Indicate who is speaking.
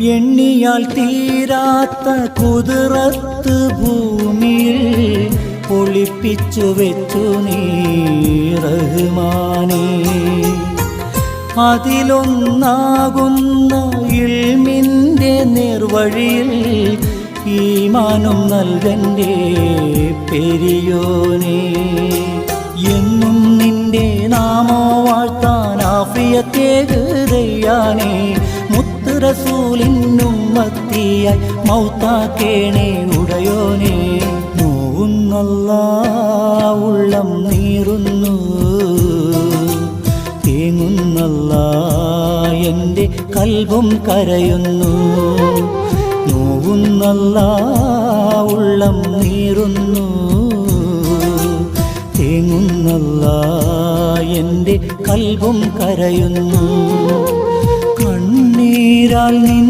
Speaker 1: എണ്ണിയാൽ തീരാത്ത കുതിരത്ത് ഭൂമിയിൽ ഒളിപ്പിച്ചു വെച്ചു നീ റഹ്മാനേ. അതിലൊന്നാകുന്ന ഇൽമിൻ്റെ നിർവഴിയിൽ ഈമാനും നൽകൻ്റെ പെരിയോനേ. എന്നും നിന്റെ നാമോ വാഴ്ത്താൻ ആഫിയത്തേകയാനേ. മുത്ത് റസൂലിനുമ്മത്തിയായി മൗത്താക്കേണേ ഉടയോനേ. നോവുന്നല്ലാ ഉള്ളം നീറുന്നു, തേങ്ങുന്നല്ലാ എൻ്റെ കൽബും കരയുന്നു. നോവുന്നല്ലാ ഉള്ളം നീറുന്നു, തേങ്ങുന്നല്ലാ എൻ്റെ കൽബും കരയുന്നു. കണ്ണീരാൽ നിൻ